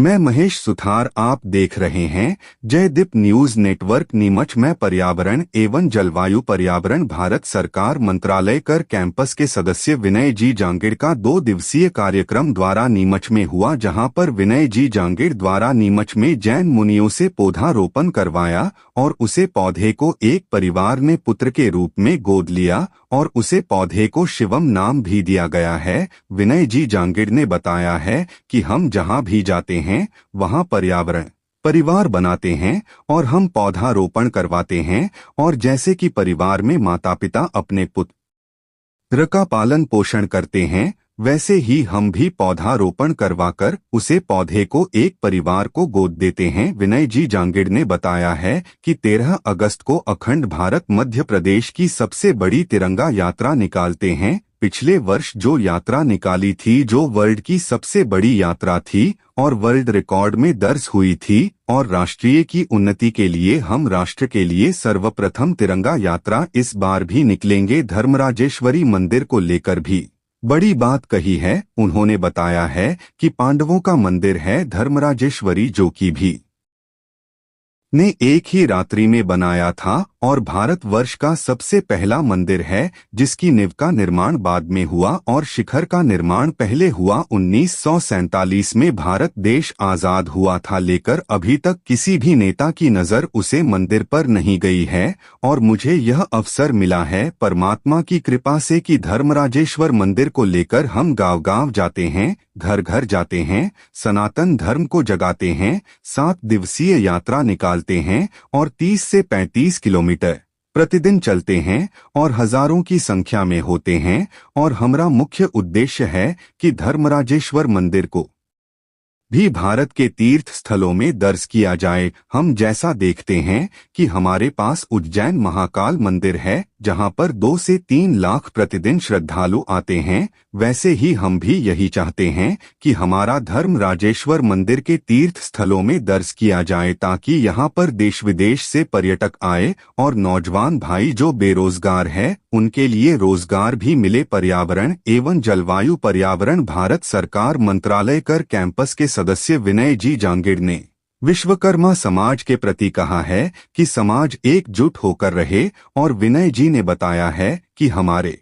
मैं महेश सुथार, आप देख रहे हैं जयदीप न्यूज नेटवर्क नीमच में पर्यावरण एवं जलवायु पर्यावरण भारत सरकार मंत्रालय कर कैंपस के सदस्य विनय जी जांगिड़ का 2 दिवसीय कार्यक्रम द्वारा नीमच में हुआ, जहां पर विनय जी जांगिड़ द्वारा नीमच में जैन मुनियों से पौधारोपण करवाया और उसे पौधे को एक परिवार ने पुत्र के रूप में गोद लिया और उसे पौधे को शिवम नाम भी दिया गया है। विनय जी जांगिड़ ने बताया है कि हम जहां भी जाते हैं वहां पर्यावरण परिवार बनाते हैं और हम पौधारोपण करवाते हैं, और जैसे कि परिवार में माता पिता अपने पुत्र का पालन पोषण करते हैं, वैसे ही हम भी पौधारोपण करवाकर उसे पौधे को एक परिवार को गोद देते हैं। विनय जी जांगिड़ ने बताया है कि 13 अगस्त को अखंड भारत मध्य प्रदेश की सबसे बड़ी तिरंगा यात्रा निकालते हैं। पिछले वर्ष जो यात्रा निकाली थी, जो वर्ल्ड की सबसे बड़ी यात्रा थी और वर्ल्ड रिकॉर्ड में दर्ज हुई थी, और राष्ट्रीय की उन्नति के लिए हम राष्ट्र के लिए सर्वप्रथम तिरंगा यात्रा इस बार भी निकलेंगे। धर्मराजेश्वरी मंदिर को लेकर भी बड़ी बात कही है। उन्होंने बताया है कि पांडवों का मंदिर है धर्मराजेश्वरी, जो कि भी ने एक ही रात्रि में बनाया था और भारतवर्ष का सबसे पहला मंदिर है, जिसकी नींव का निर्माण बाद में हुआ और शिखर का निर्माण पहले हुआ। 1947 में भारत देश आजाद हुआ था, लेकर अभी तक किसी भी नेता की नजर उसे मंदिर पर नहीं गई है, और मुझे यह अवसर मिला है परमात्मा की कृपा से कि धर्मराजेश्वर मंदिर को लेकर हम गांव-गांव जाते हैं, घर घर जाते हैं, सनातन धर्म को जगाते हैं, 7 दिवसीय यात्रा निकालते हैं और 30 से 35 किलोमीटर प्रतिदिन चलते हैं और हजारों की संख्या में होते हैं। और हमारा मुख्य उद्देश्य है कि धर्मराजेश्वर मंदिर को भी भारत के तीर्थ स्थलों में दर्ज किया जाए। हम जैसा देखते हैं कि हमारे पास उज्जैन महाकाल मंदिर है, जहां पर 2 से 3 लाख प्रतिदिन श्रद्धालु आते हैं, वैसे ही हम भी यही चाहते हैं कि हमारा धर्मराजेश्वर मंदिर के तीर्थ स्थलों में दर्ज किया जाए, ताकि यहां पर देश विदेश से पर्यटक आए और नौजवान भाई जो बेरोजगार है उनके लिए रोजगार भी मिले। पर्यावरण एवं जलवायु पर्यावरण भारत सरकार मंत्रालय कर कैंपस के सदस्य विनय जी जांगिड़ ने विश्वकर्मा समाज के प्रति कहा है कि समाज एकजुट होकर रहे, और विनय जी ने बताया है कि हमारे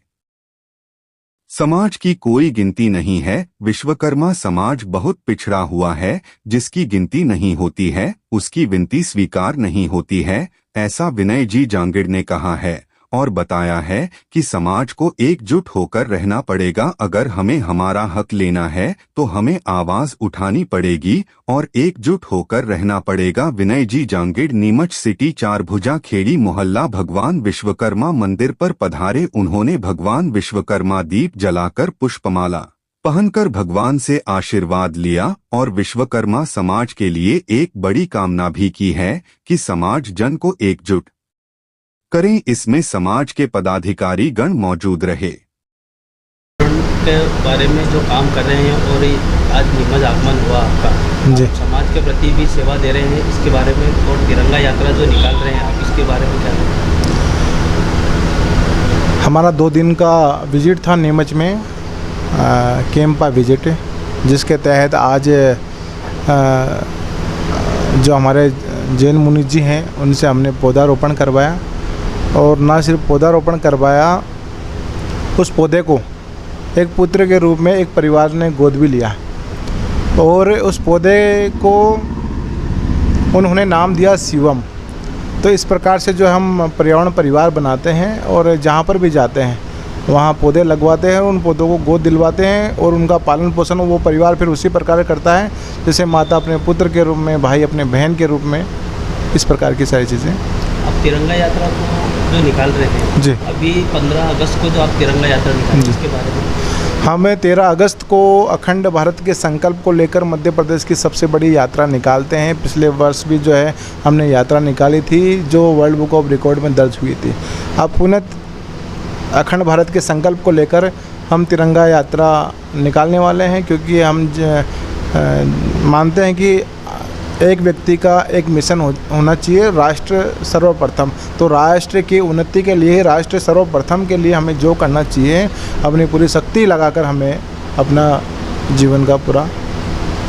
समाज की कोई गिनती नहीं है। विश्वकर्मा समाज बहुत पिछड़ा हुआ है, जिसकी गिनती नहीं होती है उसकी विनती स्वीकार नहीं होती है, ऐसा विनय जी जांगिड़ ने कहा है और बताया है कि समाज को एकजुट होकर रहना पड़ेगा। अगर हमें हमारा हक लेना है तो हमें आवाज उठानी पड़ेगी और एकजुट होकर रहना पड़ेगा। विनय जी जांगिड़ नीमच सिटी 4 भुजा खेड़ी मोहल्ला भगवान विश्वकर्मा मंदिर पर पधारे। उन्होंने भगवान विश्वकर्मा दीप जलाकर पुष्पमाला पहनकर भगवान से आशीर्वाद लिया और विश्वकर्मा समाज के लिए एक बड़ी कामना भी की है कि समाज जन को एकजुट करें। इसमें समाज के पदाधिकारी गण मौजूद रहे। के बारे में जो काम कर रहे हैं और आज नीमच आगमन हुआ आपका, जी, समाज के प्रति भी सेवा दे रहे हैं इसके बारे में, और तिरंगा यात्रा जो निकाल रहे हैं आप इसके बारे में क्या कहें? हमारा 2 दिन का विजिट था नीमच में, कैंप का विजिट, जिसके तहत आज जो हमारे जैन मुनि जी हैं उनसे हमने पौधारोपण करवाया, और ना सिर्फ पौधारोपण करवाया, उस पौधे को एक पुत्र के रूप में एक परिवार ने गोद भी लिया, और उस पौधे को उन्होंने नाम दिया शिवम। तो इस प्रकार से जो हम पर्यावरण परिवार बनाते हैं और जहाँ पर भी जाते हैं वहाँ पौधे लगवाते हैं, उन पौधों को गोद दिलवाते हैं और उनका पालन पोषण वो परिवार फिर उसी प्रकार करता है, जैसे माता अपने पुत्र के रूप में, भाई अपने बहन के रूप में, इस प्रकार की सारी चीज़ें। अब तिरंगा यात्रा को जो निकाल रहे हैं जी, अभी 15 अगस्त को जो आप तिरंगा यात्रा निकाल रहे हैं इसके बारे में? हम 13 अगस्त को अखंड भारत के संकल्प को लेकर मध्य प्रदेश की सबसे बड़ी यात्रा निकालते हैं। पिछले वर्ष भी जो है हमने यात्रा निकाली थी, जो वर्ल्ड बुक ऑफ रिकॉर्ड में दर्ज हुई थी। अब पुनः अखंड भारत के संकल्प को लेकर हम तिरंगा यात्रा निकालने वाले हैं, क्योंकि हम मानते हैं कि एक व्यक्ति का एक मिशन होना चाहिए, राष्ट्र सर्वप्रथम। तो राष्ट्र की उन्नति के लिए, राष्ट्र सर्वप्रथम के लिए हमें जो करना चाहिए, अपनी पूरी शक्ति लगाकर हमें अपना जीवन का पूरा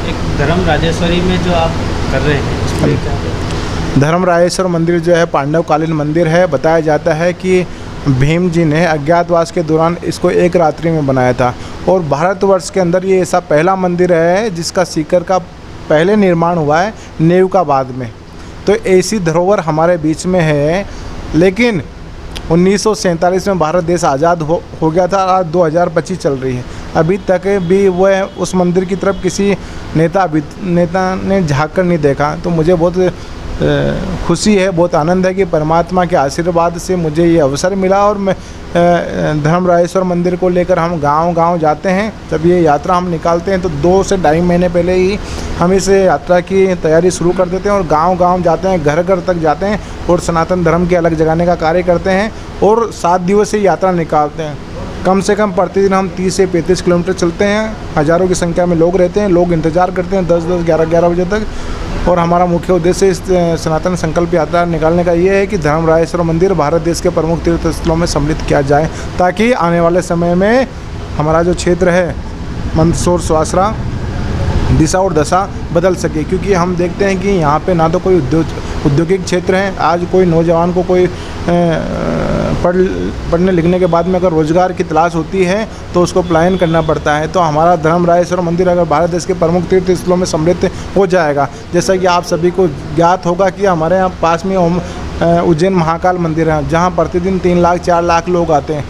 एक धर्म राजेश्वरी में जो आप कर रहे हैं उसमें क्या है? धर्म राजेश्वर मंदिर जो है पांडवकालीन मंदिर है। बताया जाता है कि भीम जी ने अज्ञातवास के दौरान इसको एक रात्रि में बनाया था और भारतवर्ष के अंदर ये ऐसा पहला मंदिर है जिसका सीकर का पहले निर्माण हुआ है नींव का बाद में। तो ऐसी धरोहर हमारे बीच में है। लेकिन 1947 में भारत देश आज़ाद हो गया था। आज 2025 चल रही है, अभी तक भी वह उस मंदिर की तरफ किसी नेता ने झाँक कर नहीं देखा। तो मुझे बहुत खुशी है, बहुत आनंद है कि परमात्मा के आशीर्वाद से मुझे ये अवसर मिला और मैं धर्म राजेश्वर मंदिर को लेकर हम गांव-गांव जाते हैं। जब ये यात्रा हम निकालते हैं तो 2 से ढाई महीने पहले ही हम इस यात्रा की तैयारी शुरू कर देते हैं और गांव-गांव जाते हैं, घर-घर तक जाते हैं और सनातन धर्म के अलग जगाने का कार्य करते हैं और 7 दिवसीय यात्रा निकालते हैं। कम से कम प्रतिदिन हम 30 से 35 किलोमीटर चलते हैं। हज़ारों की संख्या में लोग रहते हैं, लोग इंतज़ार करते हैं 10-10, 11-11 बजे तक। और हमारा मुख्य उद्देश्य इस सनातन संकल्प यात्रा निकालने का ये है कि धर्म राजेश्वर मंदिर भारत देश के प्रमुख तीर्थ स्थलों में सम्मिलित किया जाए, ताकि आने वाले समय में हमारा जो क्षेत्र है मंदसौर, सुवासरा, दिशा और दशा बदल सके। क्योंकि हम देखते हैं कि यहाँ पे ना तो कोई औद्योगिक क्षेत्र है। आज कोई नौजवान को कोई पढ़ने लिखने के बाद में अगर रोज़गार की तलाश होती है तो उसको पलायन करना पड़ता है। तो हमारा धर्म राजेश्वर मंदिर अगर भारत देश के प्रमुख तीर्थ स्थलों में सम्मिलित हो जाएगा, जैसा कि आप सभी को ज्ञात होगा कि हमारे यहाँ पास में उज्जैन महाकाल मंदिर है, जहाँ प्रतिदिन 3 लाख 4 लाख लोग आते हैं।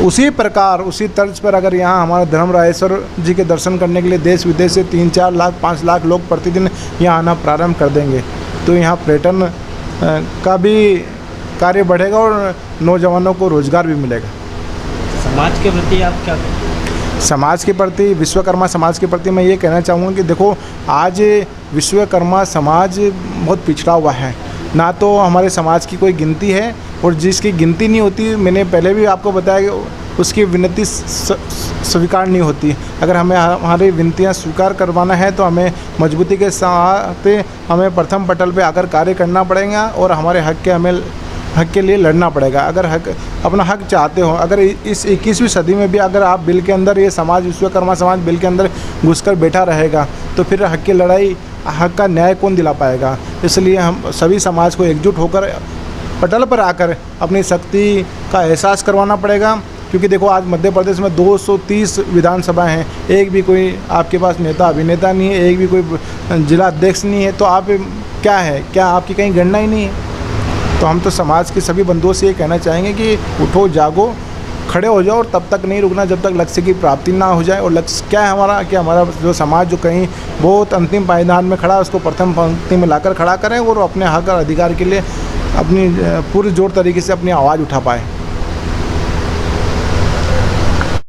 उसी प्रकार उसी तर्ज पर अगर यहाँ हमारे धर्म राजेश्वर जी के दर्शन करने के लिए देश विदेश से 3-4 लाख 5 लाख लोग प्रतिदिन यहाँ आना प्रारंभ कर देंगे, तो यहाँ पर्यटन का भी कार्य बढ़ेगा और नौजवानों को रोज़गार भी मिलेगा। समाज के प्रति आप क्या? समाज के प्रति, विश्वकर्मा समाज के प्रति मैं ये कहना चाहूँगा कि देखो, आज विश्वकर्मा समाज बहुत पिछड़ा हुआ है। ना तो हमारे समाज की कोई गिनती है और जिसकी गिनती नहीं होती, मैंने पहले भी आपको बताया कि उसकी विनती स्वीकार नहीं होती। अगर हमें हमारी विनतियां स्वीकार करवाना है तो हमें मजबूती के साथ हमें प्रथम पटल पे आकर कार्य करना पड़ेगा और हमारे हक के लिए लड़ना पड़ेगा। अगर अपना हक चाहते हो, अगर इस 21वीं सदी में भी अगर आप बिल के अंदर ये समाज, विश्वकर्मा समाज बिल के अंदर घुसकर बैठा रहेगा तो फिर हक की लड़ाई, हक का न्याय कौन दिला पाएगा। इसलिए हम सभी समाज को एकजुट होकर पटल पर आकर अपनी शक्ति का एहसास करवाना पड़ेगा। क्योंकि देखो, आज मध्य प्रदेश में 230 विधानसभाएं हैं, एक भी कोई आपके पास नेता अभिनेता नहीं है, एक भी कोई जिला अध्यक्ष नहीं है, तो आप क्या है, क्या आपकी कहीं गणना ही नहीं है। तो हम तो समाज के सभी बंधुओं से ये कहना चाहेंगे कि उठो, जागो, खड़े हो जाओ और तब तक नहीं रुकना जब तक लक्ष्य की प्राप्ति ना हो जाए। और लक्ष्य क्या है हमारा, कि हमारा जो समाज जो कहीं बहुत अंतिम पायदान में खड़ा है उसको प्रथम पंक्ति में लाकर खड़ा करें और अपने हक और अधिकार के लिए अपनी पूरे जोर तरीके से अपनी आवाज़ उठा पाए।